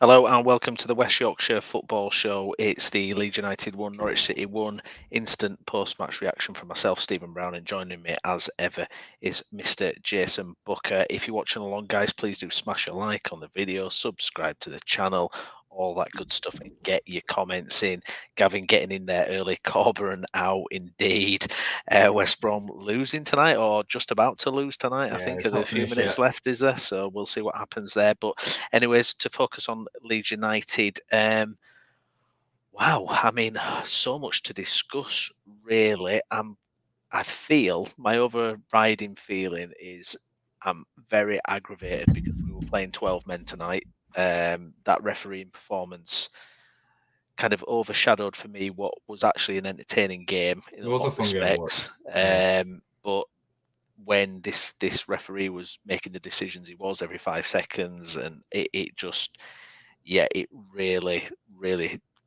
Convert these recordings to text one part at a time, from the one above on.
Hello and welcome to the West Yorkshire Football Show. It's the Leeds United 1, Norwich City 1 instant post-match reaction from myself, Stephen Brown, and joining me as ever is Mr. Jason Booker. If you're watching along, guys, please do smash a like on the video, subscribe to the channel, all that good stuff, and get your comments in. Gavin getting in there early, Corberán out indeed. West Brom losing tonight, or just about to lose tonight, I think, there's a few minutes left, is there? So we'll see what happens there. But anyways, to focus on Leeds United, wow, I mean, so much to discuss, really. I feel my overriding feeling is I'm very aggravated because we were playing 12 men tonight. That refereeing performance kind of overshadowed for me what was actually an entertaining game in a lot of respects. But when this referee was making the decisions he was every 5 seconds, and it just, yeah, it really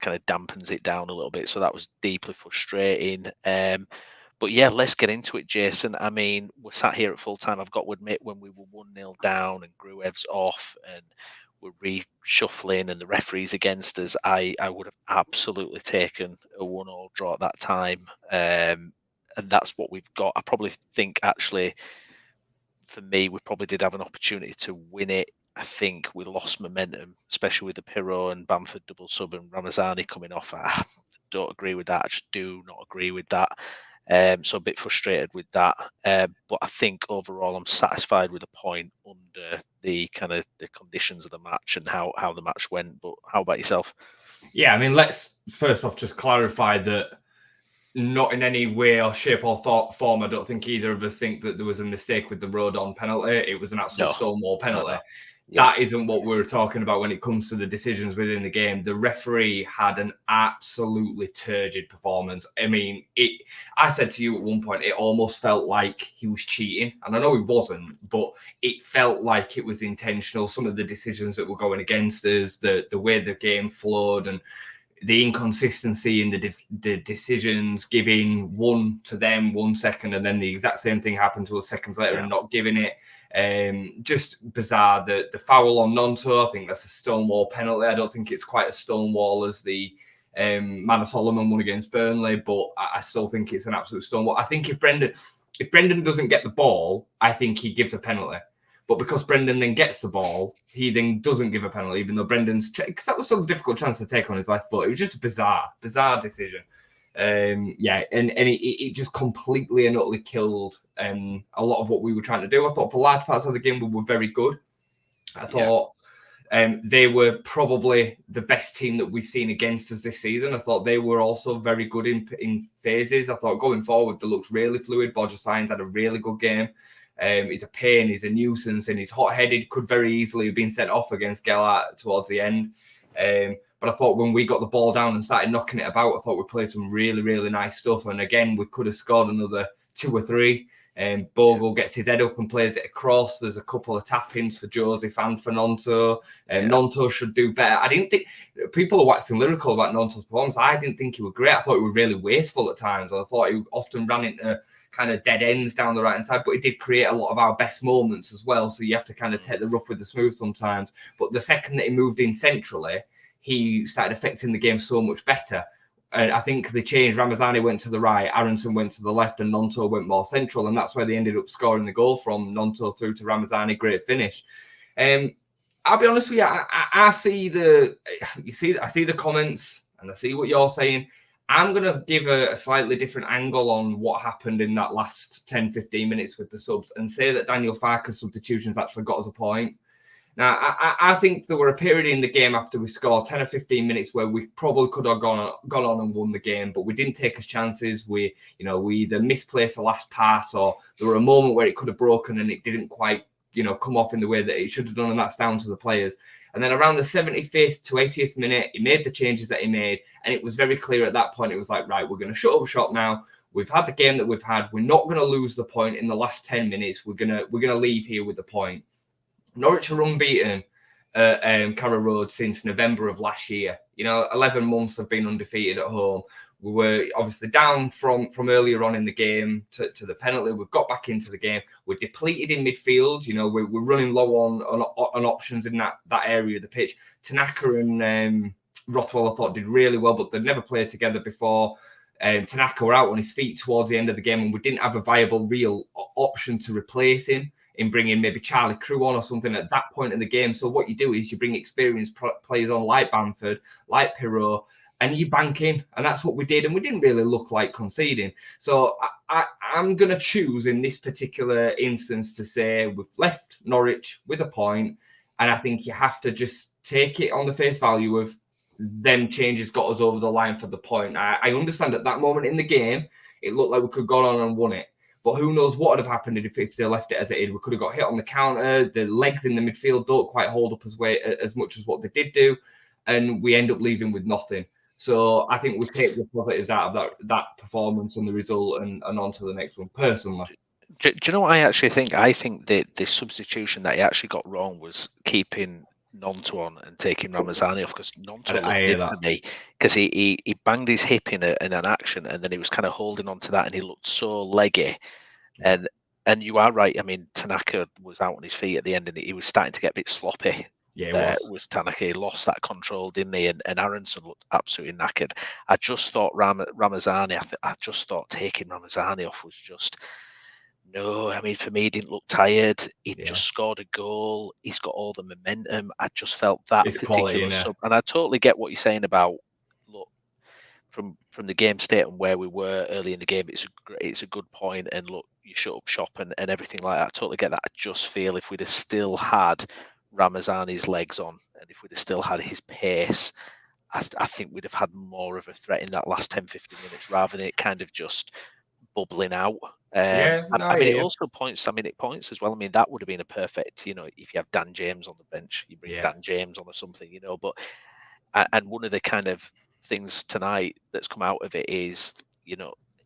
kind of dampens it down a little bit. So that was deeply frustrating. But yeah, let's get into it, Jason. I mean, we're sat here at full time. I've got to admit, when we were 1-0 down and Gruev's off and we're reshuffling and the referee's against us, I would have absolutely taken a 1-1 draw at that time. And that's what we've got. I probably think, actually, for me, we probably did have an opportunity to win it. I think we lost momentum, especially with the Pirro and Bamford double sub and Ramazani coming off. I don't agree with that. I just do not agree with that. So a bit frustrated with that. But I think overall I'm satisfied with the point under the kind of the conditions of the match and how the match went. But how about yourself? Yeah, I mean, let's first off just clarify that not in any way or shape or form, I don't think either of us think that there was a mistake with the Rodon penalty. It was an absolute stonewall penalty. No. Yeah. That isn't what we're talking about when it comes to the decisions within the game. The referee had an absolutely turgid performance. I mean, I said to you at one point, it almost felt like he was cheating. And I know he wasn't, but it felt like it was intentional. Some of the decisions that were going against us, the way the game flowed, and the inconsistency in the decisions, giving one to them 1 second, and then the exact same thing happened to us seconds later and not giving it. Just bizarre. The foul on Nonto, I think that's a stonewall penalty. I don't think it's quite a stonewall as the Manor Solomon one against Burnley, but I still think it's an absolute stonewall. I think if Brendan doesn't get the ball, I think he gives a penalty. But because Brendan then gets the ball, he then doesn't give a penalty, even though Brendan's... Because that was such a difficult chance to take on his left foot. It was just a bizarre decision. And it just completely and utterly killed a lot of what we were trying to do. I thought for large parts of the game we were very good. I thought they were probably the best team that we've seen against us this season. I thought they were also very good in phases. I thought going forward, they looked really fluid. Borja Sainz had a really good game. He's a pain, he's a nuisance, and he's hot-headed, could very easily have been sent off against Gellert towards the end. But I thought when we got the ball down and started knocking it about, I thought we played some really, really nice stuff. And again, we could have scored another 2 or 3. Bogle gets his head up and plays it across. There's a couple of tap-ins for Joseph and for Nonto. Nonto should do better. I didn't think... People are waxing lyrical about Nonto's performance. I didn't think he was great. I thought he was really wasteful at times. I thought he often ran into kind of dead ends down the right-hand side, but it did create a lot of our best moments as well. So you have to kind of take the rough with the smooth sometimes. But the second that he moved in centrally, he started affecting the game so much better. And I think they changed. Ramazani went to the right, Aronson went to the left, and Nonto went more central. And that's where they ended up scoring the goal from Nonto through to Ramazani. Great finish. I'll be honest with you, I see the comments and I see what you're saying. I'm going to give a slightly different angle on what happened in that last 10, 15 minutes with the subs and say that Daniel Farke's substitutions actually got us a point. Now, I think there were a period in the game after we scored 10 or 15 minutes where we probably could have gone on and won the game, but we didn't take us chances. We either misplaced the last pass or there were a moment where it could have broken and it didn't quite, come off in the way that it should have done, and that's down to the players. And then around the 75th to 80th minute, he made the changes that he made. And it was very clear at that point. It was like, right, we're going to shut up shop now. We've had the game that we've had. We're not going to lose the point in the last 10 minutes. We're going to leave here with the point. Norwich are unbeaten at Carrow Road since November of last year. 11 months have been undefeated at home. We were obviously down from earlier on in the game to the penalty. We've got back into the game. We're depleted in midfield. We're running low on options in that area of the pitch. Tanaka and Rothwell, I thought, did really well, but they'd never played together before. Tanaka were out on his feet towards the end of the game, and we didn't have a viable, real option to replace him in bringing maybe Charlie Crew on or something at that point in the game. So what you do is you bring experienced players on like Bamford, like Pirot, and you bank in, and that's what we did, and we didn't really look like conceding. So I'm going to choose in this particular instance to say we've left Norwich with a point, and I think you have to just take it on the face value of them changes got us over the line for the point. I understand at that moment in the game, it looked like we could have gone on and won it. But who knows what would have happened if they left it as it is. We could have got hit on the counter. The legs in the midfield don't quite hold up as much as what they did do. And we end up leaving with nothing. So I think we take the positives out of that performance and the result and on to the next one, personally. Do you know what I actually think? I think that the substitution that he actually got wrong was keeping Gnonto on and taking Ramazani off, because Gnonto looked big to me, because he banged his hip in an action, and then he was kind of holding on to that, and he looked so leggy. And you are right. I mean, Tanaka was out on his feet at the end, and he was starting to get a bit sloppy. Yeah, was Tanaka. He lost that control, didn't he? And Aronson looked absolutely knackered. I just thought Ramazani. I just thought taking Ramazani off was just. No, I mean, for me, he didn't look tired. He just scored a goal. He's got all the momentum. I just felt that it's particular quality, sub. And I totally get what you're saying about, look, from the game state and where we were early in the game, it's a good point. And look, you shut up shop and everything like that. I totally get that. I just feel if we'd have still had Ramazani's legs on, and if we'd have still had his pace, I think we'd have had more of a threat in that last 10, 15 minutes, rather than it kind of just bubbling out. It also points. It points as well. I mean, that would have been a perfect. If you have Dan James on the bench, you bring Dan James on or something. But and one of the kind of things tonight that's come out of it is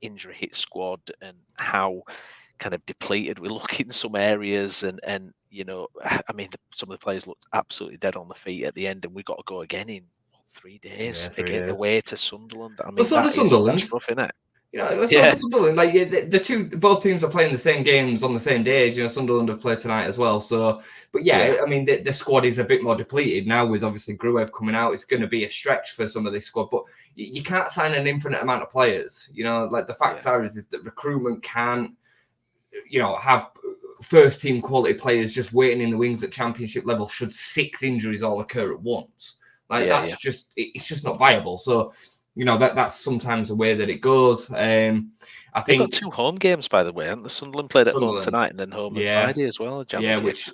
injury hit squad and how kind of depleted we look in some areas, and some of the players looked absolutely dead on the feet at the end, and we got to go again in 3 days away to Sunderland. I mean, that's rough, isn't it? Sunderland, like both teams are playing the same games on the same days. Sunderland have played tonight as well. So, but I mean, the squad is a bit more depleted now with obviously Gruev coming out. It's going to be a stretch for some of this squad, but you can't sign an infinite amount of players. Like the facts are is that recruitment can't, have first team quality players just waiting in the wings at championship level should 6 injuries all occur at once. It's just not viable. So. That's sometimes the way that it goes. I think they've got 2 home games, by the way, and the Sunderland played at home tonight, and then home on Friday as well.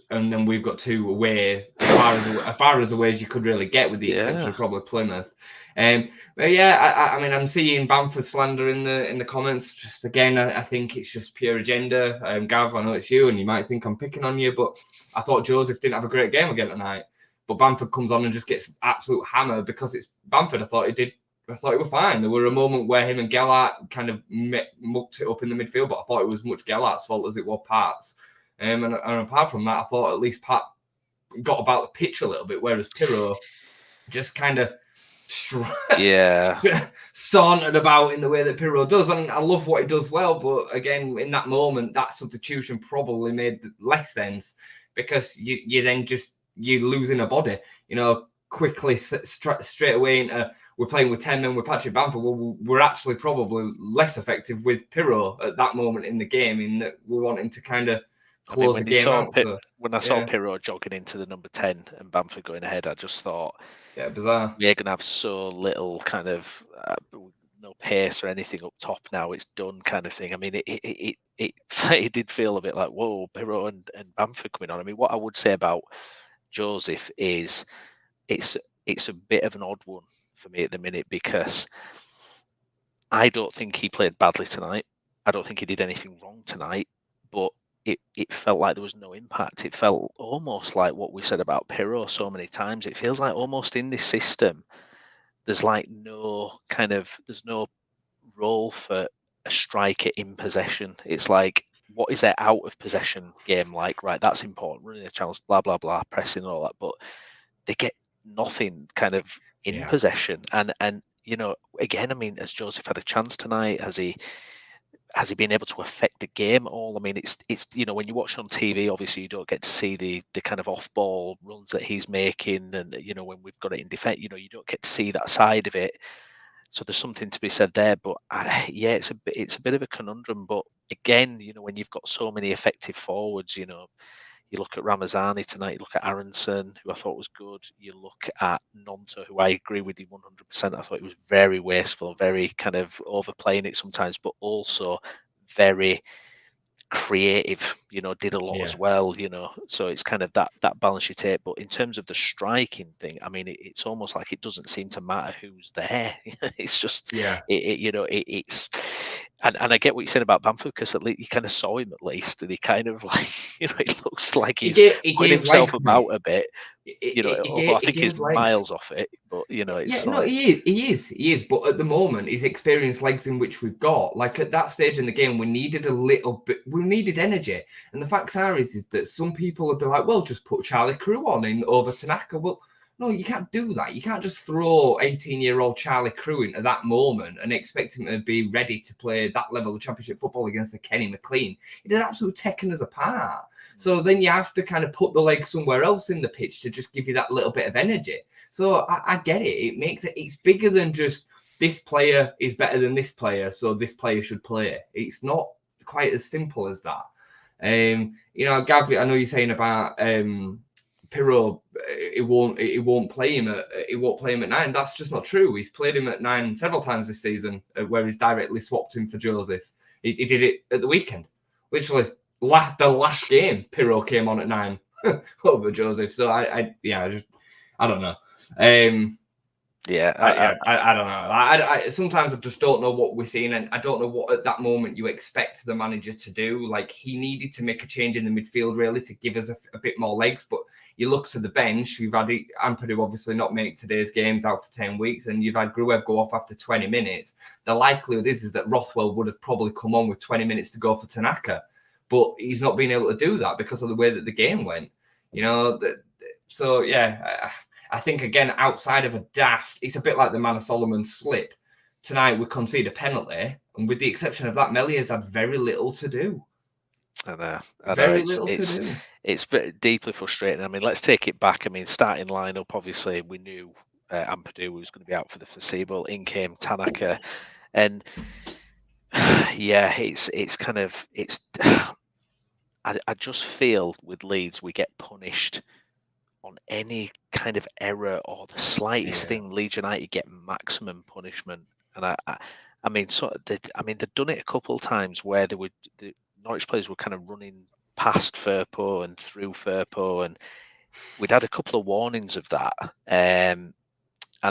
And then we've got 2 away, as far as the ways you could really get, with the exception of probably Plymouth. I mean, I'm seeing Bamford slander in the comments. Just again, I think it's just pure agenda. Gav, I know it's you, and you might think I'm picking on you, but I thought Joseph didn't have a great game again tonight. But Bamford comes on and just gets absolute hammer because it's Bamford. I thought he were fine. There were a moment where him and Gellert kind of mucked it up in the midfield, but I thought it was much Gellert's fault as it was Pat's. And apart from that, I thought at least Pat got about the pitch a little bit, whereas Pirot just kind of sauntered about in the way that Pirot does. And I love what he does well, but again, in that moment, that substitution probably made less sense because you then you're losing a body, quickly straight away into... We're playing with 10 men with Patrick Bamford. Well, we're actually probably less effective with Pirot at that moment in the game, in that we're wanting to kind of close the game out. When I saw Pirot jogging into the number 10 and Bamford going ahead, I just thought, bizarre. We're going to have so little kind of no pace or anything up top now. It's done, kind of thing. I mean, it did feel a bit like, whoa, Pirot and Bamford coming on. I mean, what I would say about Joseph is it's a bit of an odd one for me at the minute, because I don't think he played badly tonight. I don't think he did anything wrong tonight, but it felt like there was no impact. It felt almost like what we said about Pirot so many times. It feels like almost in this system, there's no role for a striker in possession. It's like, what is their out of possession game like? Right, that's important. Running the channels, blah, blah, blah, pressing and all that, but they get nothing kind of in possession. And again, I mean, has Joseph had a chance tonight? Has he been able to affect the game at all? I mean, it's when you watch on TV, obviously you don't get to see the kind of off-ball runs that he's making, and when we've got it in defence, you don't get to see that side of it. So there's something to be said there. But it's a bit of a conundrum. But again, when you've got so many effective forwards, you look at Ramazani tonight, you look at Aronson, who I thought was good. You look at Nonto, who I agree with you 100%. I thought he was very wasteful, very kind of overplaying it sometimes, but also very creative, did a lot as well, so it's kind of that balance you take. But in terms of the striking thing, I mean, it's almost like it doesn't seem to matter who's there. It's just, it's, and I get what you're saying about Bamford, because at least you kind of saw him at least, and he kind of like, it looks like he's putting himself about a bit. I think he's miles off it, but it's he is. But at the moment, his experienced legs in which we've got, like at that stage in the game, we needed a little bit. We needed energy, and the facts is that some people would be like, "Well, just put Charlie Crew on in over Tanaka." Well, no, you can't do that. You can't just throw 18-year-old Charlie Crew into that moment and expect him to be ready to play that level of championship football against a Kenny McLean. He did absolutely taken us apart. So then you have to kind of put the legs somewhere else in the pitch to just give you that little bit of energy. So I get it. It makes it's bigger than just this player is better than this player, so this player should play. It's not quite as simple as that. Gav, I know you're saying about Pirro, it won't play him at 9. That's just not true. He's played him at 9 several times this season, where he's directly swapped him for Joseph. He did it at the weekend, literally the last game. Pirro came on at 9 over Joseph. So I don't know. I don't know. I sometimes I just don't know what we're seeing, and I don't know what at that moment you expect the manager to do. Like, he needed to make a change in the midfield really to give us a bit more legs. But you look to the bench, you've had Ampadu obviously not make today's games, out for 10 weeks, and you've had Gruev go off after 20 minutes. The likelihood is that Rothwell would have probably come on with 20 minutes to go for Tanaka, but he's not been able to do that because of the way that the game went. So yeah. I think, again, outside of a daft, it's a bit like the Manor Solomon slip. Tonight, we concede a penalty, and with the exception of that, Melior's had very little to do. I know. It's deeply frustrating. I mean, let's take it back. I mean, starting lineup, obviously, we knew Ampadu was going to be out for the foreseeable. In came Tanaka. And, yeah, it's kind of... I just feel with Leeds, we get punished on any kind of error or the slightest thing. Leeds United get maximum punishment, and I mean, they've done it a couple of times where the Norwich players were kind of running past Firpo and through Firpo, and we'd had a couple of warnings of that. And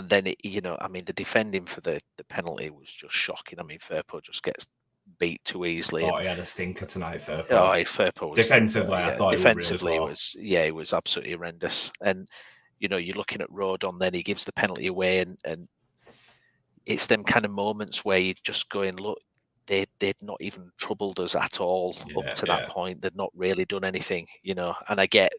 then the defending for the penalty was just shocking. I mean, Firpo just gets beat too easily. Oh, he had a stinker tonight, Firpo. Oh, Firpo was defensively. I thought defensively he was absolutely horrendous. And you're looking at Rodon, then he gives the penalty away, and it's them kind of moments where you're just going, look, they'd not even troubled us at all up to that point. They'd not really done anything, And I get,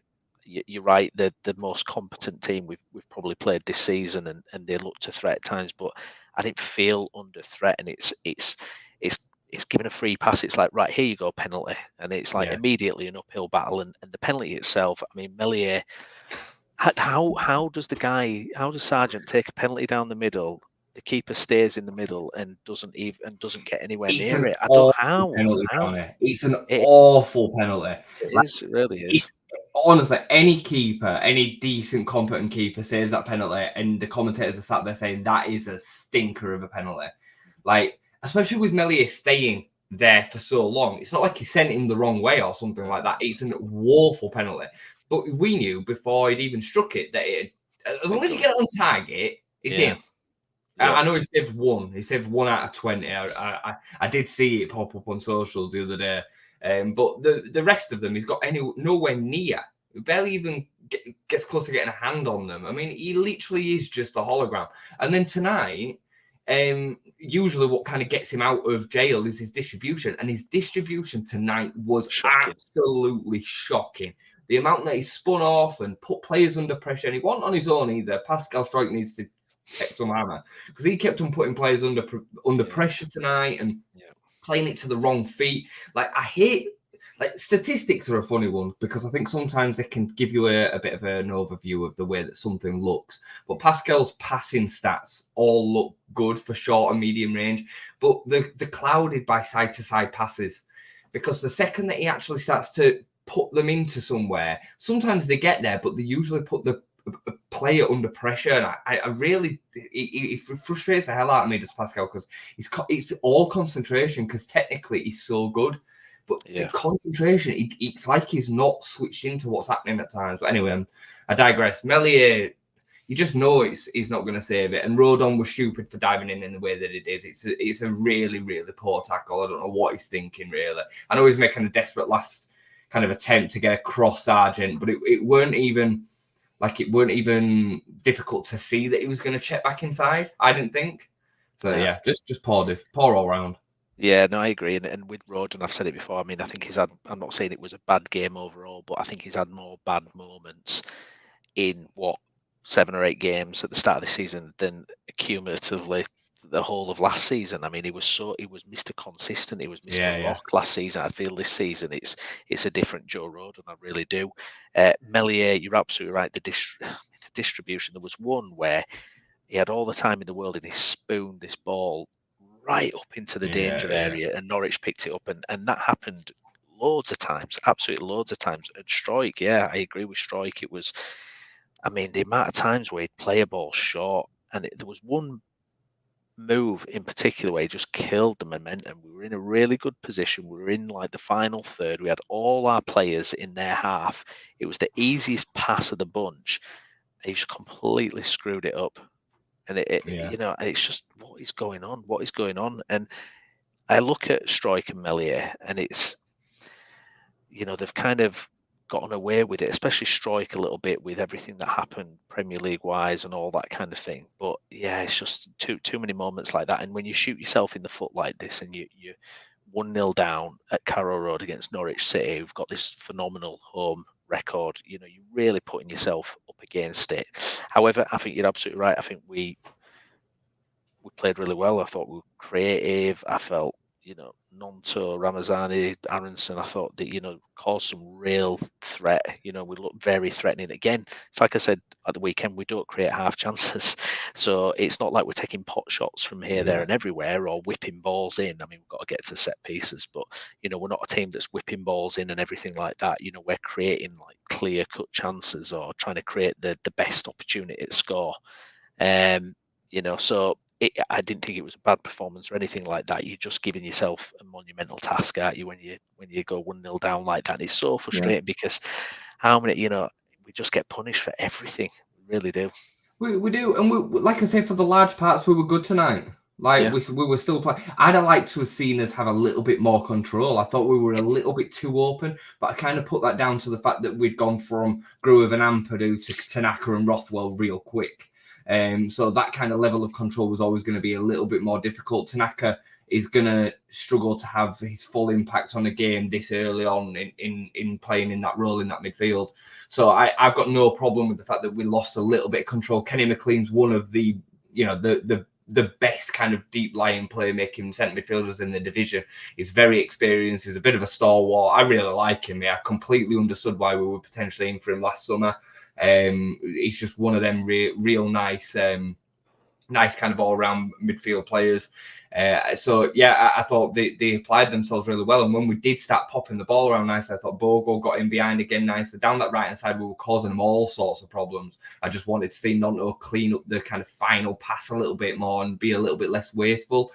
you're right, the most competent team we've probably played this season, and they looked a threat at times, but I didn't feel under threat. And it's given a free pass. It's like, right, here you go, penalty. And it's like immediately an uphill battle. And the penalty itself, I mean, Melior, how does Sargent take a penalty down the middle? The keeper stays in the middle and doesn't get anywhere near it. I don't know how. It's an awful penalty. It really is. Honestly, any decent, competent keeper saves that penalty, and the commentators are sat there saying that is a stinker of a penalty. Like, especially with Melior staying there for so long. It's not like he sent him the wrong way or something like that. It's an awful penalty. But we knew before he'd even struck it that as long as you get it on target, it's in. Yeah. I know he saved one. He saved 1 out of 20. I did see it pop up on socials the other day. But the rest of them, he's got nowhere near. He barely even gets close to getting a hand on them. I mean, he literally is just a hologram. And then tonight... usually what kind of gets him out of jail is his distribution, and his distribution tonight was absolutely shocking. The amount that he spun off and put players under pressure, and he wasn't on his own either. Pascal Struijk needs to take some hammer, because he kept on putting players under pressure tonight and playing it to the wrong feet. Like, I hate, like, statistics are a funny one, because I think sometimes they can give you a bit of an overview of the way that something looks. But Pascal's passing stats all look good for short and medium range, but they're clouded by side-to-side passes, because the second that he actually starts to put them into somewhere, sometimes they get there, but they usually put the player under pressure. And I really, it frustrates the hell out of me, does Pascal, because it's all concentration, because technically he's so good, but the concentration, it's like he's not switched into what's happening at times. But anyway, I digress. Meslier, you just know he's not going to save it. And Rodon was stupid for diving in the way that it is. It's a really, really poor tackle. I don't know what he's thinking, really. I know he's making a desperate last kind of attempt to get across Sargent, but it weren't even difficult to see that he was going to check back inside, I didn't think. So, yeah, just poor all round. Yeah, no, I agree. And with Rodon, I've said it before, I mean, I think he's had, I'm not saying it was a bad game overall, but I think he's had more bad moments in 7 or 8 games at the start of the season than cumulatively the whole of last season. I mean, he was Mr. Consistent. He was Mr. Rock last season. I feel this season it's a different Joe Rodon. I really do. Meslier, you're absolutely right. The distribution. There was one where he had all the time in the world and he spooned this ball right up into the danger area, and Norwich picked it up, and that happened loads of times, absolutely loads of times. And Struijk, I agree with Struijk. It was, I mean, the amount of times where he'd play a ball short, and there was one move in particular where he just killed the momentum. We were in a really good position. We were in like the final third. We had all our players in their half. It was the easiest pass of the bunch. He just completely screwed it up. And it's just, what is going on? What is going on? And I look at Struijk and Meslier, and it's, they've kind of gotten away with it, especially Struijk a little bit with everything that happened Premier League wise and all that kind of thing. But yeah, it's just too many moments like that. And when you shoot yourself in the foot like this, and you're 1-0 down at Carrow Road against Norwich City, who've got this phenomenal home record, you're really putting yourself up against it. However, I think you're absolutely right. I think we played really well. I thought we were creative. I felt, Nonto, Ramazani, Aronson, I thought that, caused some real threat. We looked very threatening. Again, it's like I said at the weekend, we don't create half chances. So it's not like we're taking pot shots from here, there and everywhere, or whipping balls in. I mean, we've got to get to set pieces, but, we're not a team that's whipping balls in and everything like that. We're creating like clear cut chances, or trying to create the best opportunity to score. So I didn't think it was a bad performance or anything like that. You're just giving yourself a monumental task, aren't you, when you go 1-0 down like that? And it's so frustrating because how many, we just get punished for everything. We really do. We do, and we, like I say, for the large parts, we were good tonight. Like we were still playing. I'd have liked to have seen us have a little bit more control. I thought we were a little bit too open, but I kind of put that down to the fact that we'd gone from Gruev and Ampadu to Tanaka and Rothwell real quick. So that kind of level of control was always going to be a little bit more difficult. Tanaka is going to struggle to have his full impact on a game this early on in playing in that role in that midfield. So I've got no problem with the fact that we lost a little bit of control. Kenny McLean's one of the best kind of deep lying playmaking centre midfielders in the division. He's very experienced. He's a bit of a stalwart. I really like him. I completely understood why we were potentially in for him last summer. He's just one of them real nice kind of all-round midfield players. So yeah, I thought they applied themselves really well. And when we did start popping the ball around nicely, I thought Bogle got in behind again nicely. Down that right-hand side, we were causing them all sorts of problems. I just wanted to see Nonto clean up the kind of final pass a little bit more and be a little bit less wasteful.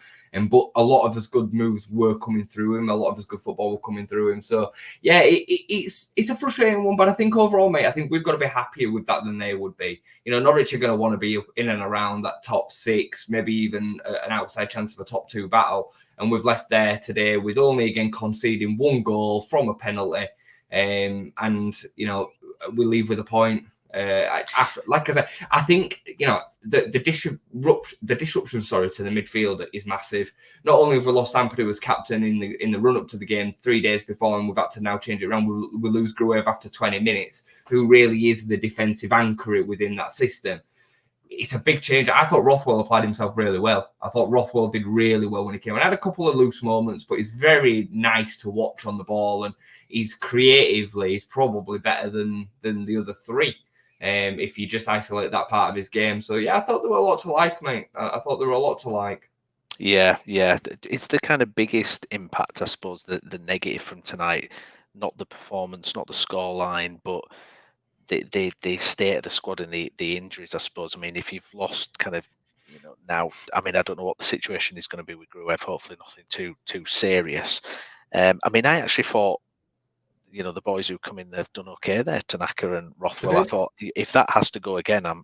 But a lot of his good moves were coming through him. A lot of his good football were coming through him. So, yeah, it's a frustrating one. But I think overall, mate, I think we've got to be happier with that than they would be. Norwich are going to want to be in and around that top 6, maybe even an outside chance of a top 2 battle. And we've left there today with only, again, conceding 1 goal from a penalty. And, we leave with a point. Like I said, I think the disruption to the midfield is massive. Not only have we lost Ampadu as captain in the run up to the game 3 days before, and we've had to now change it around. We lose Gruev after 20 minutes, who really is the defensive anchor within that system. it's a big change. I thought Rothwell applied himself really well. I thought Rothwell did really well when he came on. I had a couple of loose moments, but he's very nice to watch on the ball, and he's probably better than the other three. If you just isolate that part of his game. So yeah, I thought there were a lot to like, mate. I thought there were a lot to like. Yeah. It's the kind of biggest impact, I suppose, the negative from tonight, not the performance, not the scoreline, but the state of the squad and the injuries, I suppose. I mean, if you've lost kind of, now, I mean, I don't know what the situation is going to be with Gruev. Hopefully nothing too serious. I mean, I actually thought, the boys who come in, they've done okay there, Tanaka and Rothwell. I thought if that has to go again, I'm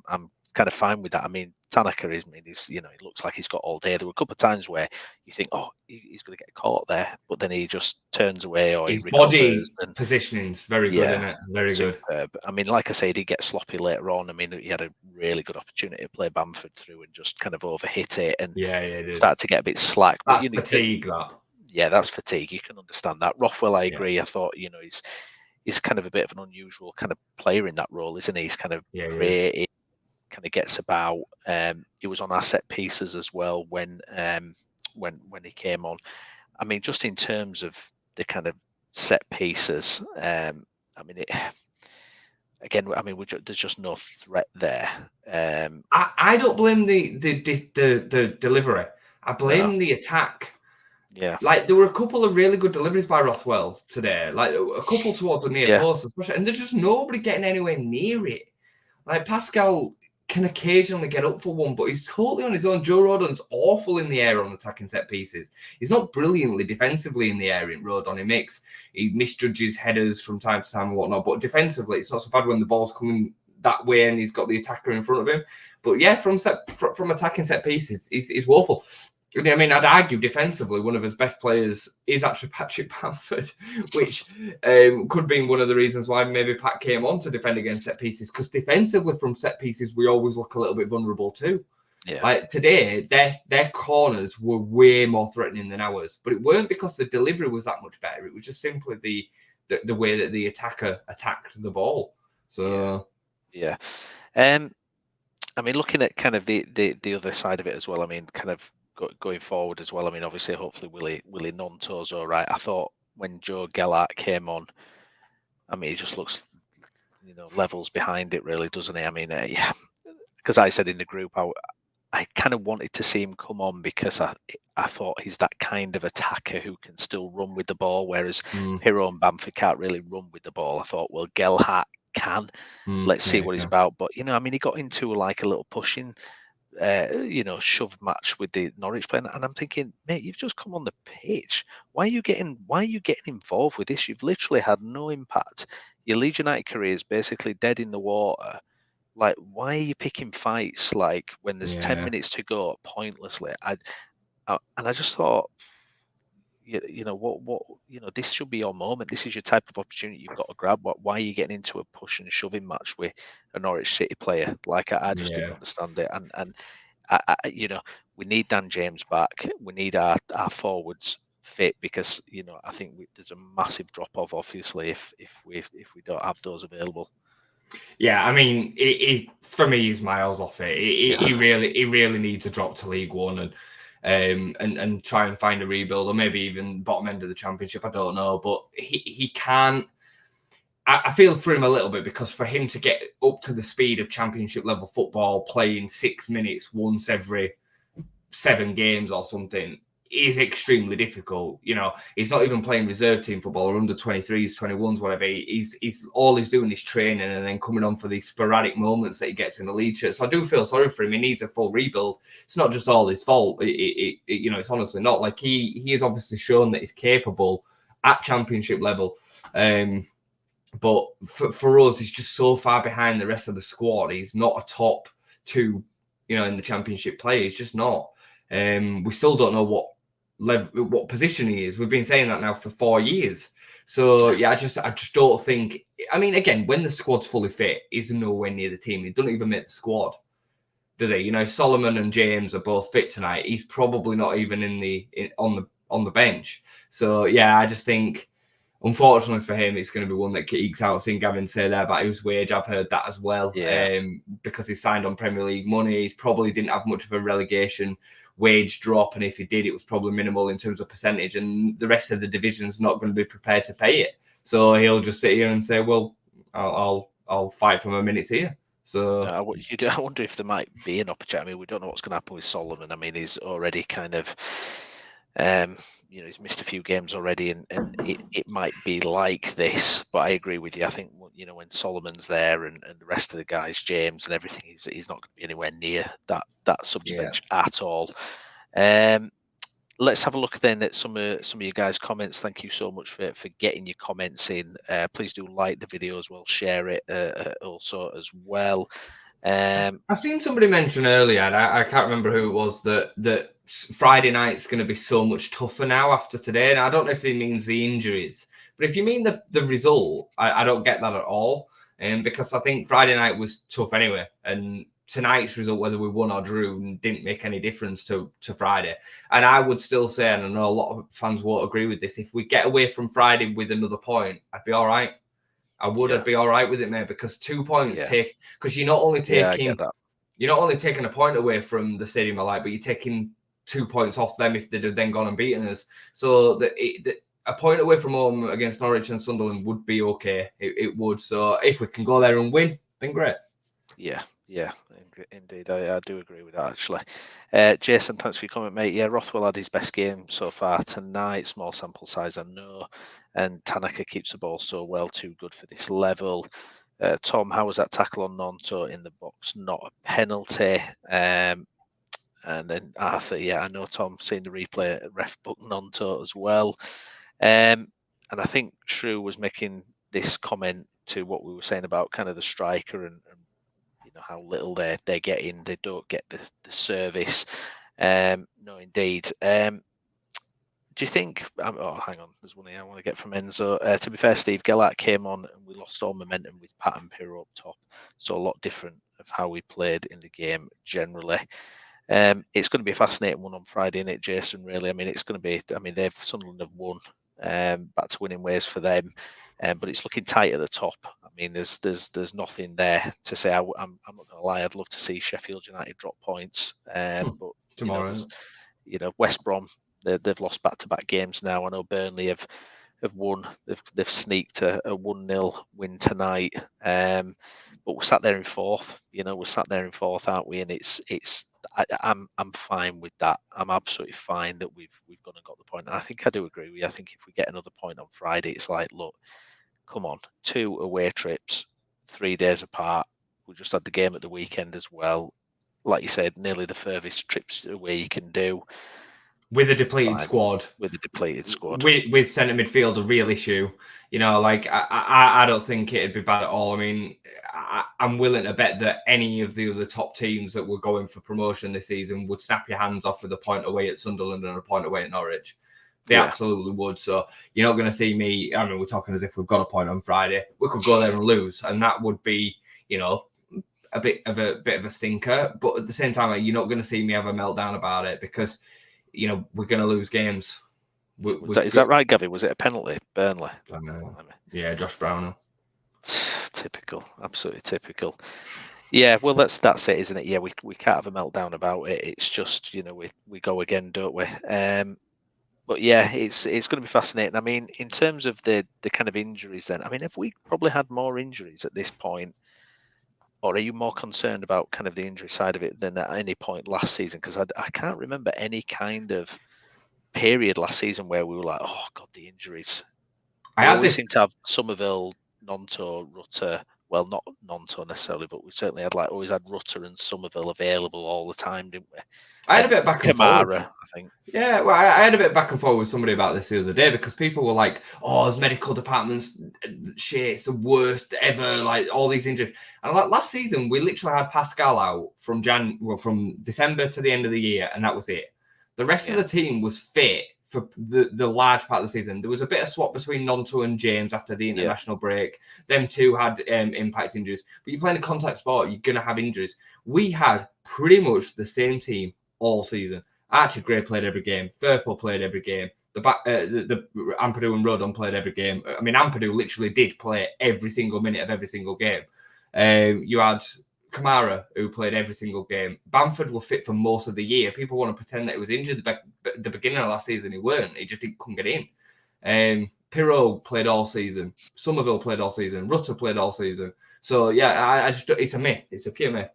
kind of fine with that. I mean, Tanaka he's he looks like he's got all day. There were a couple of times where you think, oh, he's going to get caught there, but then he just turns away or his he body positioning's very good, isn't it? Very superb. good. I mean, like I said, he gets sloppy later on. I mean, he had a really good opportunity to play Bamford through and just kind of overhit it and start to get a bit slack. That's fatigue, that. Yeah, that's fatigue. You can understand that. Rothwell, I agree. I thought, he's kind of a bit of an unusual kind of player in that role, isn't he? He's kind of creative, kind of gets about. He was on our set pieces as well when he came on. I mean, just in terms of the kind of set pieces, I mean, there's just no threat there. I don't blame the delivery. I blame the attack. Yeah, like there were a couple of really good deliveries by Rothwell today, like a couple towards the near post, especially, and there's just nobody getting anywhere near it. Like Pascal can occasionally get up for one, but he's totally on his own. Joe Rodon's awful in the air on attacking set pieces. He's not brilliantly defensively in the air in Rodon. He misjudges headers from time to time and whatnot, but defensively, it's not so bad when the ball's coming that way and he's got the attacker in front of him. But yeah, from attacking set pieces, he's woeful. I mean, I'd argue defensively, one of his best players is actually Patrick Bamford, which could be one of the reasons why maybe Pat came on to defend against set pieces, because defensively from set pieces, we always look a little bit vulnerable too. Yeah. Like today, their corners were way more threatening than ours, but it weren't because the delivery was that much better. It was just simply the way that the attacker attacked the ball. So, yeah. I mean, looking at kind of the other side of it as well, I mean, kind of going forward as well. I mean, obviously, hopefully Willie Nonto's all right. I thought when Joe Gellart came on, I mean, he just looks, levels behind it really, doesn't he? I mean, yeah, because I said in the group, I kind of wanted to see him come on because I thought he's that kind of attacker who can still run with the ball, whereas Hero and Bamford can't really run with the ball. I thought, well, Gellart can. Let's see what he's about. But, I mean, he got into like a little pushing shove match with the Norwich player, and I'm thinking, mate, you've just come on the pitch. Why are you getting involved with this? You've literally had no impact. Your Leeds United career is basically dead in the water. Like, why are you picking fights like when there's 10 minutes to go pointlessly? And I just thought, this should be your moment. This is your type of opportunity you've got to grab. Why are you getting into a push and shoving match with a Norwich City player? Like, I just didn't understand it. And we need Dan James back. We need our forwards fit because I think there's a massive drop off, obviously, if we don't have those available. Yeah, I mean, for me, he's miles off it. He really needs to drop to League One and try and find a rebuild, or maybe even bottom end of the Championship. I don't know, but he can't. I feel for him a little bit, because for him to get up to the speed of Championship level football, playing 6 minutes once every 7 games or something, is extremely difficult. He's not even playing reserve team football or under 23s, 21s, whatever. He's all he's doing is training and then coming on for these sporadic moments that he gets in the Leeds shirt. So I do feel sorry for him. He needs a full rebuild. It's not just all his fault. It's honestly not. Like he has obviously shown that he's capable at Championship level. But for us, he's just so far behind the rest of the squad. He's not a top 2, in the Championship play. He's just not. We still don't know what position he is. We've been saying that now for 4 years. So yeah, I just don't think. I mean, again, when the squad's fully fit, he's nowhere near the team. He doesn't even make the squad, does he? If Solomon and James are both fit tonight, he's probably not even on the bench. So yeah, I just think Unfortunately for him, it's going to be one that ekes out. Seeing Gavin say there about his wage, I've heard that as well. Yeah. Because he signed on Premier League money, he probably didn't have much of a relegation wage drop, and if he did, it was probably minimal in terms of percentage, and the rest of the division's not going to be prepared to pay it. So he'll just sit here and say, "Well, I'll fight for my minutes here." So I wonder if there might be an opportunity. I mean, we don't know what's going to happen with Solomon. I mean, he's already kind of, he's missed a few games already, and it might be like this. But I agree with you. I think when Solomon's there and the rest of the guys, James and everything, he's not going to be anywhere near that subs bench at all. Let's have a look then at some of you guys' comments. Thank you so much for getting your comments in. Please do like the video as well, share it also as well. I've seen somebody mention earlier, and I can't remember who it was, that Friday night's going to be so much tougher now after today. And I don't know if it means the injuries, but if you mean the result, I don't get that at all. Because I think Friday night was tough anyway, and tonight's result, whether we won or drew, didn't make any difference to Friday. And I would still say, and I know a lot of fans won't agree with this, if we get away from Friday with another point, I'd be all right. I'd be all right with it, mate, because 2 points because you're not only taking a point away from the Stadium of Light, but you're taking 2 points off them if they'd have then gone and beaten us. So a point away from home against Norwich and Sunderland would be okay. It would. So if we can go there and win, then great. Yeah, indeed. I do agree with that, actually. Jason, thanks for your comment, mate. Yeah, Rothwell had his best game so far tonight. Small sample size, I know. And Tanaka keeps the ball so well, too good for this level. Tom, how was that tackle on Nonto in the box? Not a penalty. And then Arthur, I know Tom, seen the replay, ref book Nonto as well. And I think Shrew was making this comment to what we were saying about kind of the striker and how little they're getting. They don't get the service. No, indeed. Do you think? Hang on. There's one here I want to get from Enzo. To be fair, Steve Gellert came on and we lost all momentum with Pat and Pirro up top. So a lot different of how we played in the game generally. It's going to be a fascinating one on Friday, isn't it, Jason? Really, I mean, it's going to be. I mean, Sunderland have won. Back to winning ways for them, but it's looking tight at the top. I mean, there's nothing there to say. I'm not going to lie. I'd love to see Sheffield United drop points, but tomorrow, West Brom, they've lost back-to-back games now. I know Burnley have won. They've sneaked a 1-0 win tonight, but we're sat there in fourth. We're sat there in fourth, aren't we? And I'm fine with that. I'm absolutely fine that we've gone and got the point. And I think I do agree with you. I think if we get another point on Friday, it's like, look, come on, 2 away trips, 3 days apart. We just had the game at the weekend as well. Like you said, nearly the furthest trips away you can do. With a depleted squad. With centre midfield, a real issue. I don't think it'd be bad at all. I mean, I'm willing to bet that any of the other top teams that were going for promotion this season would snap your hands off with a point away at Sunderland and a point away at Norwich. They absolutely would. So you're not going to see me. I mean, we're talking as if we've got a point on Friday. We could go there and lose, and that would be, a bit of a stinker. But at the same time, you're not going to see me have a meltdown about it because, we're going to lose games. Is that right, Gavin? Was it a penalty, Burnley? Yeah, Josh Browney. Typical, absolutely typical. Yeah, well, that's it, isn't it? Yeah, we can't have a meltdown about it. It's just we go again, don't we? But yeah, it's going to be fascinating. I mean, in terms of the kind of injuries, then, I mean, have we probably had more injuries at this point, or are you more concerned about kind of the injury side of it than at any point last season? Because I can't remember any kind of period last season where we were like, oh god, the injuries. We always seem to have Somerville, Nonto, Rutter. Well, not Nonto necessarily, but we certainly had always had Rutter and Somerville available all the time, didn't we? I had a bit back and forth. I think. Yeah, well, I had a bit back and forth with somebody about this the other day because people were like, "Oh, his medical department's shit. It's the worst ever. All these injuries." And last season, we literally had Pascal out from December to the end of the year, and that was it. The rest of the team was fit for the large part of the season. There was a bit of swap between Nonto and James after the international break. Them two had impact injuries. But you're playing a contact sport, you're going to have injuries. We had pretty much the same team all season. Archie Gray played every game. Firpo played every game. the Ampadu and Rodon played every game. I mean, Ampadu literally did play every single minute of every single game. You had Kamara, who played every single game. Bamford were fit for most of the year. People want to pretend that he was injured at the beginning of last season. He weren't. He just couldn't get in. Pirro played all season. Somerville played all season. Rutter played all season. So, yeah, I just it's a myth. It's a pure myth.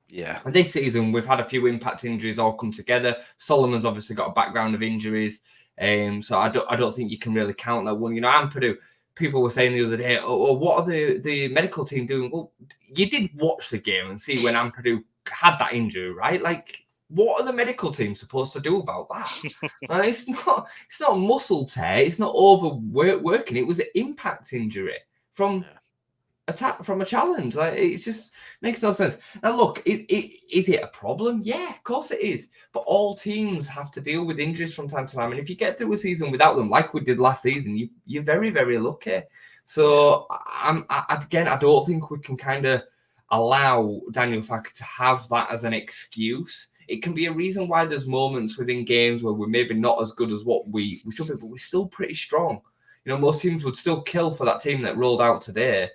Yeah. And this season, we've had a few impact injuries all come together. Solomon's obviously got a background of injuries. So I don't think you can really count that one. You know, Ampadu, people were saying the other day, what are the medical team doing? Well, you did watch the game and see when Ampadu had that injury, right? Like, what are the medical team supposed to do about that? It's not muscle tear. It's not overworking. It was an impact injury from a challenge. Like, it just makes no sense. Now, look, is it a problem? Yeah, of course it is. But all teams have to deal with injuries from time to time. And if you get through a season without them, like we did last season, you're very, very lucky. So, I don't think we can kind of allow Daniel Farke to have that as an excuse. It can be a reason why there's moments within games where we're maybe not as good as what we should be, but we're still pretty strong. You know, most teams would still kill for that team that rolled out today.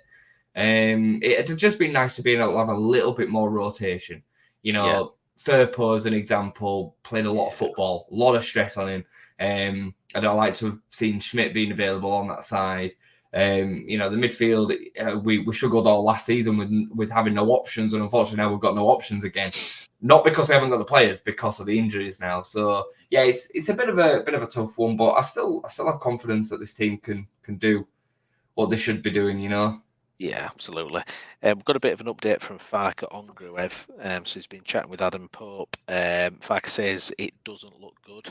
It'd just be nice to be able to have a little bit more rotation. You know, Firpo, as an example, played a lot of football, a lot of stress on him. I'd like to have seen Schmidt being available on that side. You know, the midfield, we struggled all last season with having no options, and unfortunately now we've got no options again. Not because we haven't got the players, because of the injuries now. So yeah, it's a bit of a tough one, but I still have confidence that this team can do what they should be doing. You know. Yeah, absolutely. We've got a bit of an update from Farke on Gruev. So he's been chatting with Adam Pope. Farke says it doesn't look good.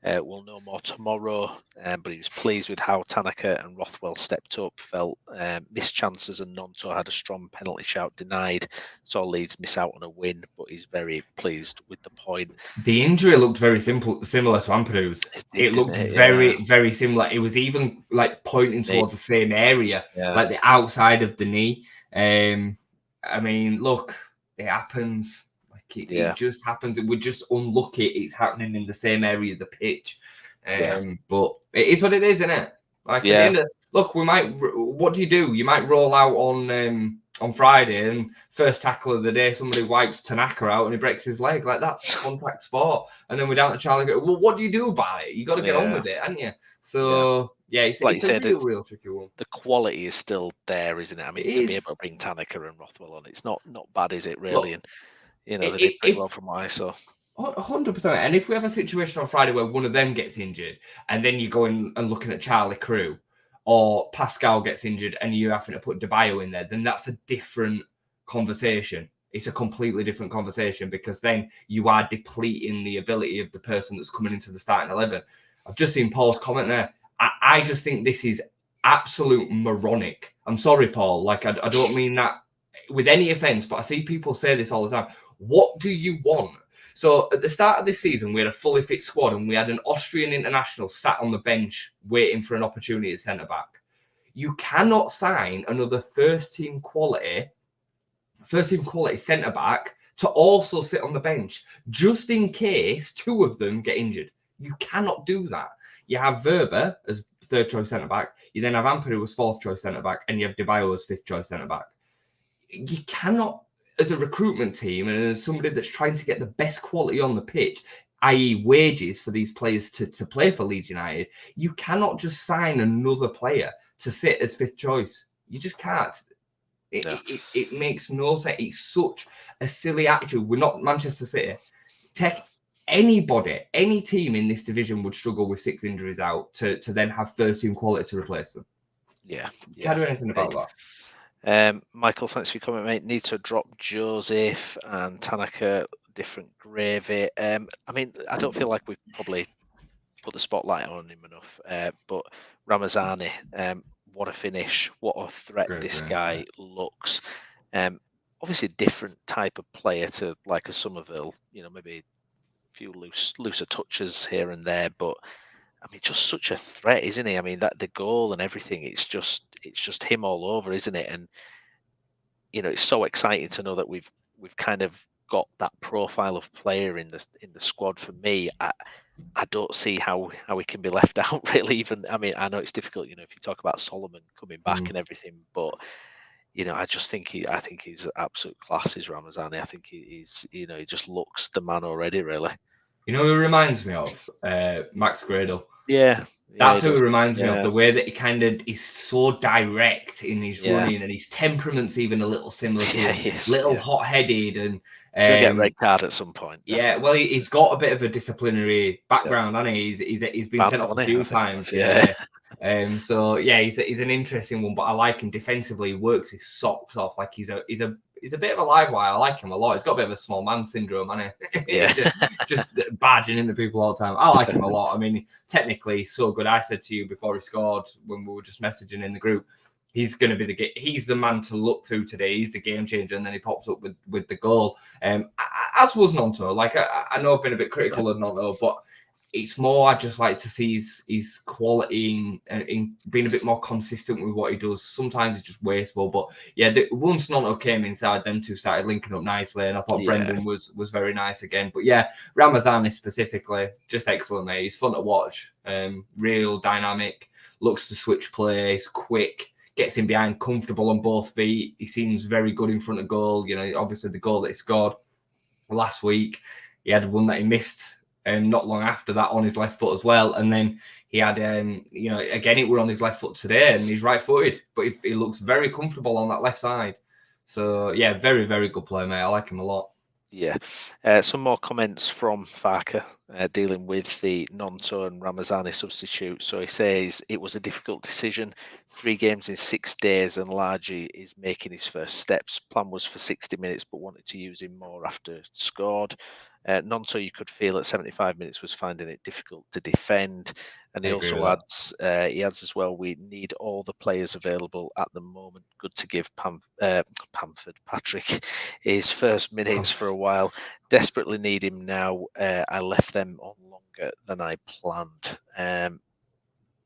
We'll know more tomorrow, but he was pleased with how Tanaka and Rothwell stepped up, felt missed chances, and Nonto had a strong penalty shout denied. Saw Leeds miss out on a win, but he's very pleased with the point. The injury looked very similar to Ampadu's. It looked very similar. It was even like pointing towards the same area, like the outside of the knee. I mean, look, it happens. It just happens. We're just unlucky it's happening in the same area of the pitch. But it is what it is, isn't it? Like, look, what do? You might roll out on Friday, and first tackle of the day, somebody wipes Tanaka out and he breaks his leg. Like, that's contact sport. And then we're down to Charlie. Well, what do you do about it? You got to get on with it, haven't you? So it's like it's a real tricky one. The quality is still there, isn't it? I mean, to be able to bring Tanaka and Rothwell on, it's not bad, is it? Really? Look, and you know, they did pretty well from what I saw. 100%. And if we have a situation on Friday where one of them gets injured, and then you go in and looking at Charlie Crew, or Pascal gets injured and you're having to put DeBayo in there, then that's a different conversation. It's a completely different conversation, because then you are depleting the ability of the person that's coming into the starting 11. I've just seen Paul's comment there. I just think this is absolute moronic. I'm sorry, Paul. Like, I don't mean that with any offense, but I see people say this all the time. What do you want? So at the start of this season, we had a fully fit squad, and we had an Austrian international sat on the bench waiting for an opportunity at centre-back. You cannot sign another first team quality centre-back to also sit on the bench, just in case two of them get injured. You cannot do that. You have Verba as third choice centre-back. You then have Ampadu as fourth choice centre-back, and you have DeBayo as fifth choice centre-back. You cannot, as a recruitment team and as somebody that's trying to get the best quality on the pitch, i.e. wages for these players to play for Leeds United, you cannot just sign another player to sit as fifth choice. You just can't. It makes no sense. It's such a silly attitude. We're not Manchester City. Take anybody, any team in this division would struggle with 6 injuries out to then have first team quality to replace them. Can't do anything about that. Michael, thanks for your comment, mate. Need to drop Joseph and Tanaka, different gravy. I mean, I don't feel like we've probably put the spotlight on him enough, but Ramazani, what a finish, what a threat this guy looks. Obviously a different type of player to like a Somerville, you know, maybe a few looser touches here and there, but I mean, just such a threat, isn't he? I mean, that the goal and everything, it's just him all over, isn't it? And you know, it's so exciting to know that we've kind of got that profile of player in the squad. For me, I don't see how he can be left out really. Even I mean, I know it's difficult, if you talk about Solomon coming back and everything, but I just think I think he's absolute class, is Ramazani. I think he's, he just looks the man already, really. You know who he reminds me of? Max Gradle. Yeah. That's he who does. it reminds me of. The way that he kind of is so direct in his running, and his temperament's even a little similar to Yeah, him. he is, Little hot-headed, and he'll get a red card at some point. Yeah, well, he's got a bit of a disciplinary background, hasn't he? He's been sent off a few times. Yeah. So yeah, he's an interesting one, but I like him defensively. He works his socks off. Like he's a bit of a live wire. I like him a lot. He's got a bit of a small man syndrome, hasn't he? Yeah. just barging into people all the time. I like him a lot. I mean, technically, he's so good. I said to you before he scored when we were just messaging in the group, he's going to be he's the man to look through today. He's the game changer, and then he pops up with the goal. As was Nonto. Like I know I've been a bit critical of Nonto, but it's more I just like to see his quality in being a bit more consistent with what he does. Sometimes it's just wasteful, but yeah, once Nonto came inside, them two started linking up nicely, and I thought Brendan was very nice again. But yeah, Ramazani specifically, just excellent, mate. He's fun to watch. Real dynamic, looks to switch plays, quick. Gets in behind, comfortable on both feet. He seems very good in front of goal. Obviously the goal that he scored last week, he had one that he missed not long after that on his left foot as well. And then he had, again, it were on his left foot today, and he's right-footed, but he looks very comfortable on that left side. So yeah, very, very good player, mate. I like him a lot. Yeah. Some more comments from Farker dealing with the Nonto and Ramazani substitute. So he says it was a difficult decision. 3 games in 6 days, and Largy is making his first steps. Plan was for 60 minutes, but wanted to use him more after scored. Nonto, you could feel at 75 minutes, was finding it difficult to defend. And he also adds, as well, we need all the players available at the moment. Good to give Patrick his first minutes for a while. Desperately need him now. I left them on longer than I planned.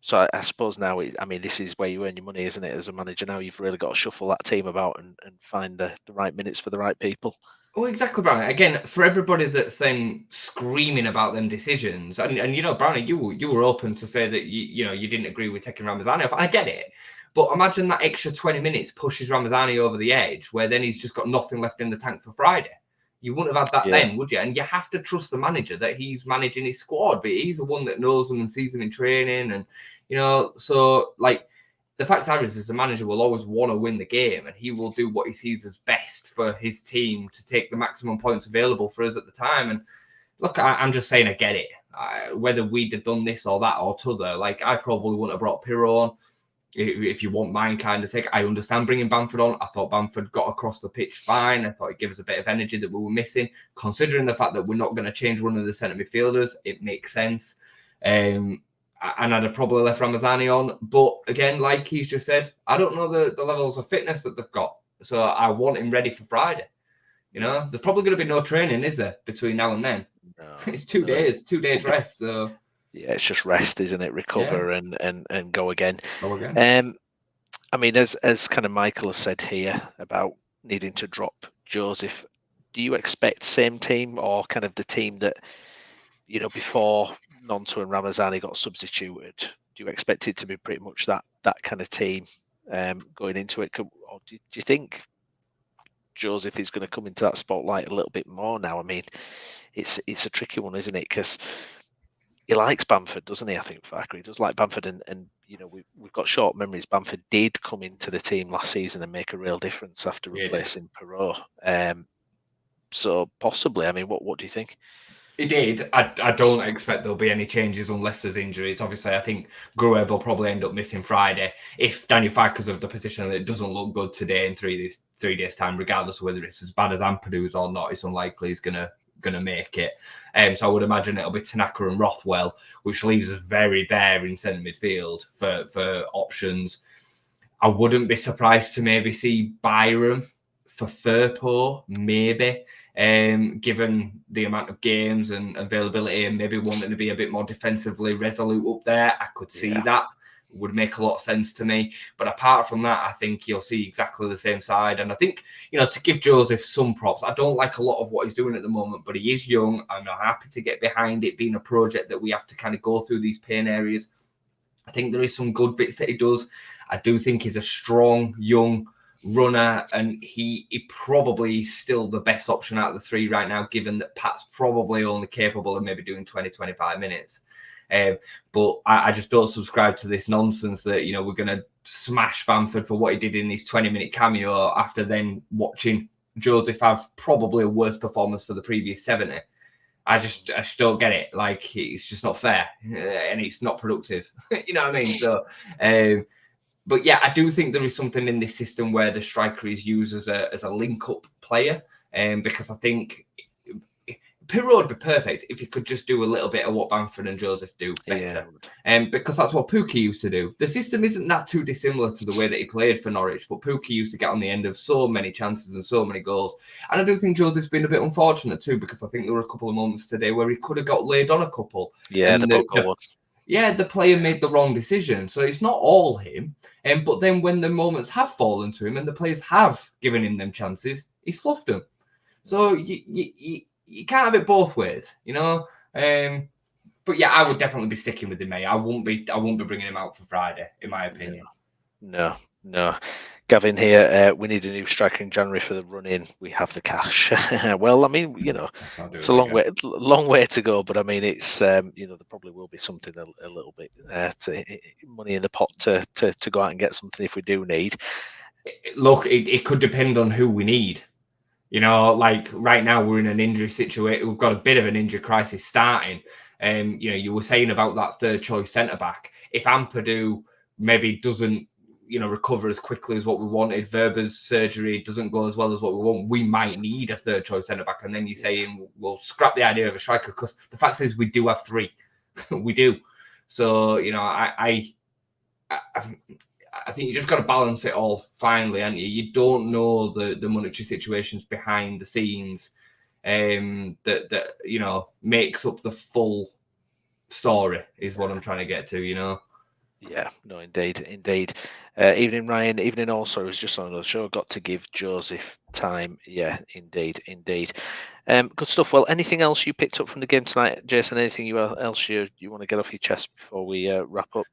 So I suppose now, this is where you earn your money, isn't it? As a manager now, you've really got to shuffle that team about and find the right minutes for the right people. Oh, exactly, Brownie. Again, for everybody that's then screaming about them decisions, and Brownie, you were open to say that you didn't agree with taking Ramazani off. I get it, but imagine that extra 20 minutes pushes Ramazani over the edge, where then he's just got nothing left in the tank for Friday. You wouldn't have had that then, would you? And you have to trust the manager that he's managing his squad, but he's the one that knows them and sees them in training, and so like. The fact is the manager will always want to win the game, and he will do what he sees as best for his team to take the maximum points available for us at the time. And look, I'm just saying, I get it. Whether we'd have done this or that or t'other, like I probably wouldn't have brought Pirro on. If you want mine kind of take, I understand bringing Bamford on. I thought Bamford got across the pitch fine. I thought it gave us a bit of energy that we were missing. Considering the fact that we're not going to change one of the centre midfielders, it makes sense. And I'd have probably left Ramazani on. But again, like he's just said, I don't know the levels of fitness that they've got. So I want him ready for Friday. There's probably going to be no training, is there, between now and then? No, it's 2 days, 2 days rest. So yeah, it's just rest, isn't it? Recover and go again. Go again. As kind of Michael has said here about needing to drop Joseph, do you expect same team or kind of the team that, before Nonto and Ramazani got substituted? Do you expect it to be pretty much that kind of team going into it? Or do you think Joseph is going to come into that spotlight a little bit more now? I mean, it's a tricky one, isn't it? Because he likes Bamford, doesn't he? I think Farker, he does like Bamford, and we've got short memories. Bamford did come into the team last season and make a real difference after replacing Perrault. So possibly, what do you think? He did. I don't expect there'll be any changes unless there's injuries. Obviously, I think Gruev will probably end up missing Friday. If Daniel Farker's of the position that it doesn't look good today in 3 days' time, regardless of whether it's as bad as Ampadu's or not, it's unlikely he's gonna make it. So I would imagine it'll be Tanaka and Rothwell, which leaves us very bare in centre midfield for options. I wouldn't be surprised to maybe see Byram for Firpo, maybe. Given the amount of games and availability and maybe wanting to be a bit more defensively resolute up there, I could see that. would make a lot of sense to me. But apart from that, I think you'll see exactly the same side. And I think, to give Joseph some props, I don't like a lot of what he's doing at the moment, but he is young. I'm happy to get behind it being a project that we have to kind of go through these pain areas. I think there is some good bits that he does. I do think he's a strong, young runner, and he probably is still the best option out of the three right now, given that Pat's probably only capable of maybe doing 20, 25 minutes. But I just don't subscribe to this nonsense that, we're going to smash Bamford for what he did in his 20-minute cameo after then watching Joseph have probably a worse performance for the previous 70. I just don't get it. Like, it's just not fair, and it's not productive. You know what I mean? So, but yeah, I do think there is something in this system where the striker is used as a link-up player, because I think Pirro would be perfect if he could just do a little bit of what Bamford and Joseph do better. Because that's what Pukki used to do. The system isn't that too dissimilar to the way that he played for Norwich, but Pukki used to get on the end of so many chances and so many goals. And I do think Joseph's been a bit unfortunate too, because I think there were a couple of moments today where he could have got laid on a couple. Yeah, the player made the wrong decision. So it's not all him. But then when the moments have fallen to him and the players have given him them chances, he's fluffed them. So you can't have it both ways, But yeah, I would definitely be sticking with him, mate. I won't be bringing him out for Friday, in my opinion. No. Gavin here, we need a new striker in January for the run-in. We have the cash. Well, I mean, it's a long way to go, but I mean, it's there probably will be something a little bit money in the pot to go out and get something if we do need. Look, it could depend on who we need. Like right now we're in an injury situation. We've got a bit of an injury crisis starting. You were saying about that third choice centre back. If Ampadu maybe doesn't, recover as quickly as what we wanted, Verber's surgery doesn't go as well as what we want, we might need a third choice centre back. And then you're saying, well, scrap the idea of a striker, because the fact is we do have three. We do. So, I think you just got to balance it all finally, and you don't know the monetary situations behind the scenes that makes up the full story is what I'm trying to get to, Yeah, no, indeed. Evening, Ryan. Evening, also. I was just on another show. Got to give Joseph time. Yeah, indeed. Good stuff. Well, anything else you picked up from the game tonight, Jason? Anything else you want to get off your chest before we wrap up?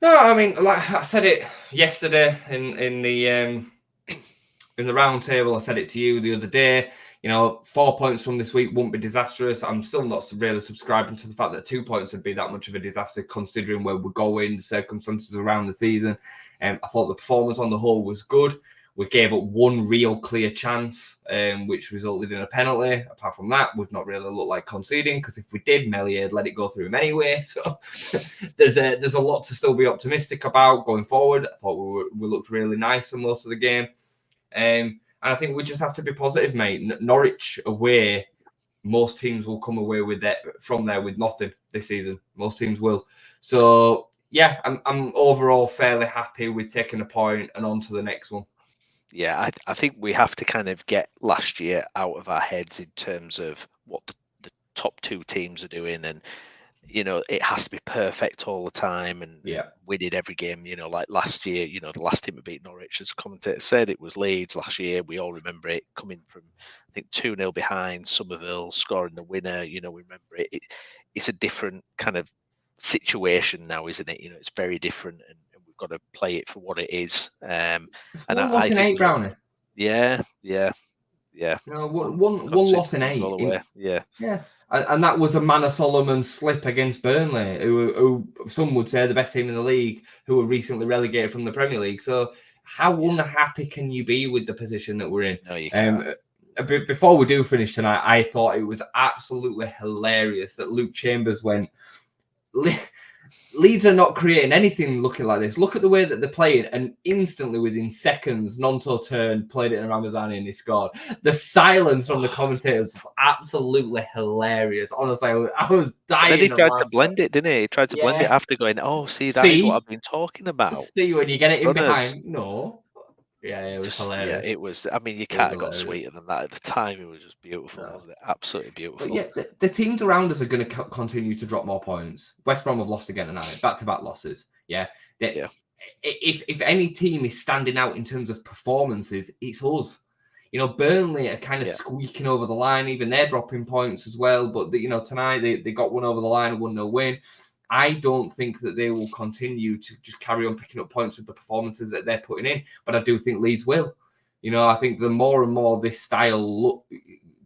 No, I mean, like I said it yesterday in the round table. I said it to you the other day. 4 points from this week won't be disastrous. I'm still not really subscribing to the fact that 2 points would be that much of a disaster, considering where we're going, the circumstances around the season. I thought the performance on the whole was good. We gave up one real clear chance, which resulted in a penalty. Apart from that, we've not really looked like conceding, because if we did, Meslier would let it go through him anyway. So there's a lot to still be optimistic about going forward. I thought we looked really nice for most of the game. And I think we just have to be positive, mate. Norwich away, most teams will come away from there with nothing this season. Most teams will. So yeah, I'm overall fairly happy with taking a point and on to the next one. Yeah, I think we have to kind of get last year out of our heads in terms of what the top two teams are doing, and it has to be perfect all the time, and we did every game. Like last year, the last team that beat Norwich, as a commentator said, it was Leeds last year. We all remember it, coming from I think 2-0 behind, Somerville scoring the winner. We remember it. It's a different kind of situation now, isn't it? It's very different, and we've got to play it for what it is. And I think 8, Browney. Yeah. One loss in 8. Yeah. And that was a Manor Solomon slip against Burnley, who some would say are the best team in the league, who were recently relegated from the Premier League. So how unhappy can you be with the position that we're in? No, you can't. Before we do finish tonight, I thought it was absolutely hilarious that Luke Chambers went, Leeds are not creating anything looking like this. Look at the way that they're playing, and instantly within seconds, Nonto turned, played it in Ramazani, and he scored. The silence from the commentators was absolutely hilarious. Honestly, I was dying. Then he tried to blend it, didn't he? He tried to blend it after, going, "Oh, see, that is what I've been talking about." See, when you get it in behind, no. Yeah, it was hilarious. Yeah, it was. I mean, you can't have got sweeter than that. At the time, it was just beautiful, wasn't it? Absolutely beautiful. But yeah, the teams around us are going to continue to drop more points. West Brom have lost again tonight, back-to-back losses. Yeah, If any team is standing out in terms of performances, it's us. You know, Burnley are kind of squeaking over the line. Even they're dropping points as well. But, you know, tonight they got one over the line, a 1-0 win. I don't think that they will continue to just carry on picking up points with the performances that they're putting in. But I do think Leeds will. You know, I think the more and more this style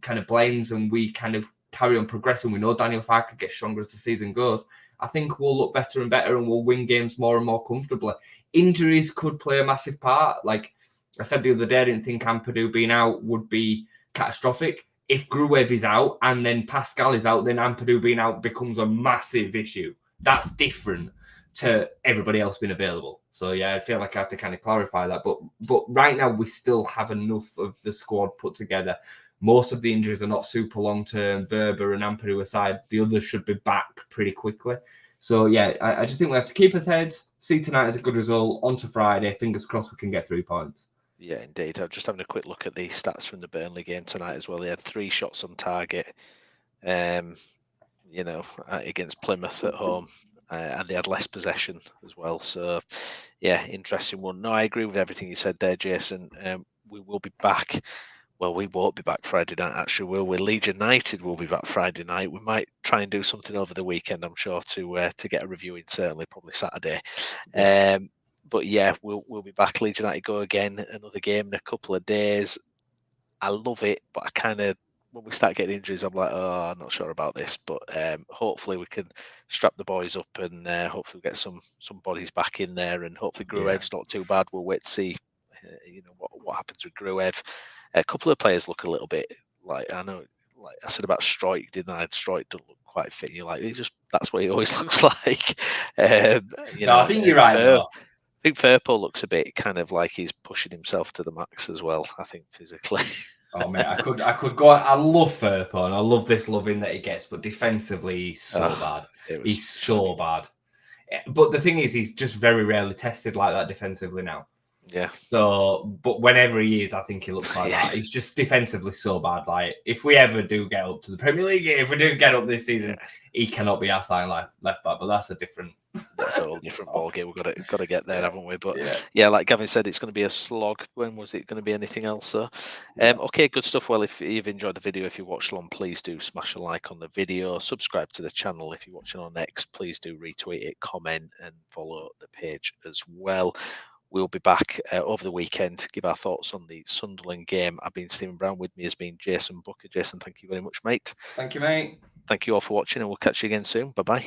kind of blends and we kind of carry on progressing, we know Daniel Farke gets stronger as the season goes. I think we'll look better and better and we'll win games more and more comfortably. Injuries could play a massive part. Like I said the other day, I didn't think Ampadu being out would be catastrophic. If Gruev is out and then Pascal is out, then Ampadu being out becomes a massive issue. That's different to everybody else being available. So, yeah, I feel like I have to kind of clarify that. But right now, we still have enough of the squad put together. Most of the injuries are not super long-term. Verba and Ampadu aside, the others should be back pretty quickly. So, yeah, I just think we have to keep us heads, see tonight as a good result, on to Friday. Fingers crossed we can get 3 points. Yeah, indeed. I'm just having a quick look at the stats from the Burnley game tonight as well. They had 3 shots on target, you know, against Plymouth at home. And they had less possession as well. So, yeah, interesting one. No, I agree with everything you said there, Jason. We will be back. Well, we won't be back Friday night, actually, will we? Leeds United will be back Friday night. We might try and do something over the weekend, I'm sure, to get a review in, certainly, probably Saturday. Yeah. But, yeah, we'll be back. Leeds United go again, another game in a couple of days. I love it, but I kind of, when we start getting injuries, I'm like, oh, I'm not sure about this. But hopefully we can strap the boys up and hopefully get some bodies back in there. And hopefully Gruev's not too bad. We'll wait to see, you know, what happens with Gruev. A couple of players look a little bit like, I know, like I said about Struijk, didn't I? Struijk doesn't look quite fit. You're like, that's what he always looks like. You know, I think you're right, though. I think Firpo looks a bit kind of like he's pushing himself to the max as well, I think, physically. Oh, mate, I could go. I love Firpo and I love this loving that he gets, but defensively, he's so bad. He's so bad. But the thing is, he's just very rarely tested like that defensively now. Yeah. So, but whenever he is, I think he looks like that. He's just defensively so bad. Like, if we ever do get up to the Premier League, if we do get up this season, he cannot be our starting left back. But that's a whole different ball game. We've got to get there, haven't we? But yeah, like Gavin said, it's going to be a slog. When was it going to be anything else? So, okay, good stuff. Well, if you've enjoyed the video, if you watched along, please do smash a like on the video. Subscribe to the channel. If you're watching on X, please do retweet it, comment, and follow the page as well. We'll be back over the weekend to give our thoughts on the Sunderland game. I've been Stephen Brown. With me has been Jason Booker. Jason, thank you very much, mate. Thank you, mate. Thank you all for watching, and we'll catch you again soon. Bye-bye.